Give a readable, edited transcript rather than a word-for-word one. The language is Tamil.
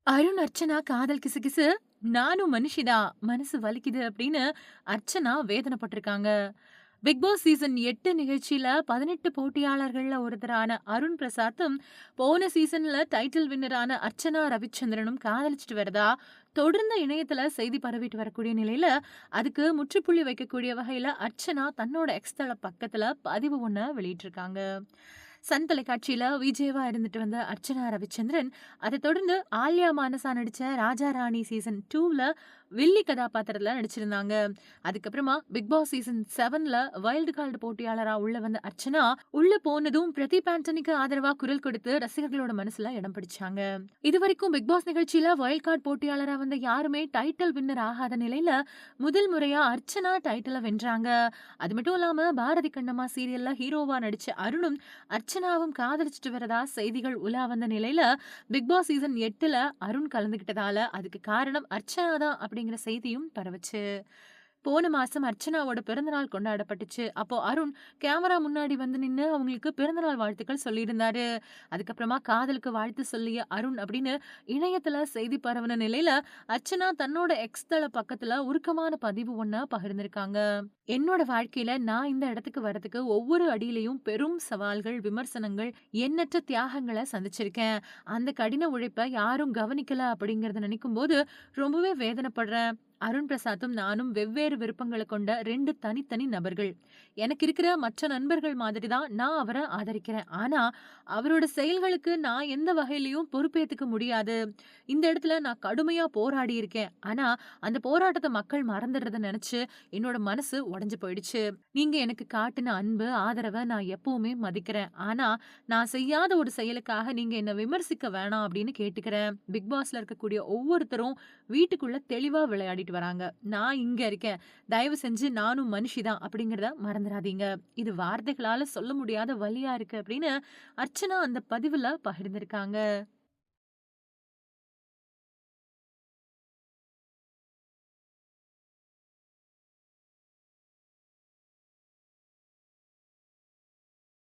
அருண், அர்ச்சனா காதல் கிசுகிசு. நானும் மனுஷிதான். மனசு வலிக்குது அப்படின்னு அர்ச்சனா வேதனைப்பட்டிருக்காங்க. பிக் பாஸ் சீசன் 8 நிகழ்ச்சியில 18 போட்டியாளர்கள்ல ஒருத்தரான அருண் பிரசாத்தும், போன சீசன்ல டைட்டில் வின்னரான அர்ச்சனா ரவிச்சந்திரனும் காதலிச்சுட்டு வரதா தொடர்ந்து இணையத்துல செய்தி பரவிட்டு வரக்கூடிய நிலையில, அதுக்கு முற்றுப்புள்ளி வைக்கக்கூடிய வகையில அர்ச்சனா தன்னோட எக்ஸ் தள பக்கத்துல பதிவு ஒண்ண வெளியிட்டிருக்காங்க. சன் தொலைக்காட்சியில விஜேவா இருந்துட்டு வந்த அர்ச்சனா ரவிச்சந்திரன், அதைத் தொடர்ந்து ஆல்யா மானசா நடிச்ச ராஜா ராணி சீசன் 2ல வில்லி கதாபாத்திரத்துல நடிச்சிருந்தாங்க. அதுக்கப்புறமா பிக் பாஸ் சீசன் 7ல வைல்ட் கார்டு போட்டியாளரா உள்ள வந்த அர்ச்சனா, உள்ள போனதும் பிரதீப் ஆண்டனிக்கு ஆதரவா குரல் கொடுத்து ரசிகர்களோட மனசுல இடம் பிடிச்சாங்க. இதுவரைக்கும் பிக் பாஸ் நிகழ்ச்சியில வைல்ட் கார்டு போட்டியாளரா வந்த யாருமே டைட்டில் வின்னர் ஆகாத நிலையில முதல் முறையா அர்ச்சனா டைட்டில வென்றாங்க. அது மட்டும் இல்லாம பாரதி கண்ணம்மா சீரியல்ல ஹீரோவா நடிச்ச அருணும் அர்ச்சனாவும் காதலிச்சுட்டு வரதா செய்திகள் உலா வந்த நிலையில, பிக் பாஸ் சீசன் 8ல அருண் கலந்துகிட்டதால அதுக்கு காரணம் அர்ச்சனா தான் அப்படிங்கிற செய்தியும் பரவுச்சு. போன மாசம் அர்ச்சனாவோட பிறந்தநாள் கொண்டாடப்பட்டுச்சு. அப்போ அருண் கேமரா முன்னாடி வந்து நின்னு அவங்களுக்கு பிறந்தநாள் வாழ்த்துக்கள் சொல்லியிருந்தாரு. அதுக்கப்புறமா காதலுக்கு வாழ்த்து சொல்லிய அருண் அப்படின்னு இணையத்துல செய்தி பரவுன நிலையில, அர்ச்சனா தன்னோட எக்ஸ் தள பக்கத்துல உருக்கமான பதிவு ஒண்ண பகிர்ந்திருக்காங்க. என்னோட வாழ்க்கையில நான் இந்த இடத்துக்கு வரதுக்கு ஒவ்வொரு அடியிலயும் பெரும் சவால்கள், விமர்சனங்கள், எண்ணற்ற தியாகங்கள சந்திச்சிருக்கேன். அந்த கடின உழைப்ப யாரும் கவனிக்கல அப்படிங்கறத நினைக்கும்போது ரொம்பவே வேதனைப்படுறேன். அருண் பிரசாத்தும் நானும் வெவ்வேறு விருப்பங்கள கொண்ட 2 தனித்தனி நபர்கள். எனக்கு இருக்கிற மற்ற நண்பர்கள் மாதிரி தான் நான் அவர ஆதரிக்கிறேன். ஆனா, அவரோட செயல்களுக்கு நான் எந்த வகையிலயும் பொறுப்பேத்துக்க முடியாது. இந்த இடத்துல நான் கடுமையா போராடி இருக்கேன். ஆனா, அந்த போராட்டத்த மக்கள் மறந்துடுறத நெனச்சு என்னோட மனசு உடைஞ்சு போயிடுச்சு. நீங்க எனக்கு காட்டுன அன்பு, ஆதரவ நான் எப்பவுமே மதிக்கிறேன். ஆனா, நான் செய்யாத ஒரு செயலுக்காக நீங்க என்ன விமர்சிக்க வேணாம் அப்படின்னு கேட்டுக்கிறேன். பிக் பாஸ்ல இருக்கக்கூடிய ஒவ்வொருத்தரும் வீட்டுக்குள்ள தெளிவா விளையாடிட்டு வராங்க. நான் இங்க இருக்கேன். தயவு செஞ்சு நானும் மனுஷி தான் அப்படிங்கிறத மறந்துறாதீங்க. இது வார்த்தைகளால சொல்ல முடியாத வலியா இருக்கு அப்படின்னு அர்ச்சனா அந்த பதிவுல பகிர்ந்திருக்காங்க.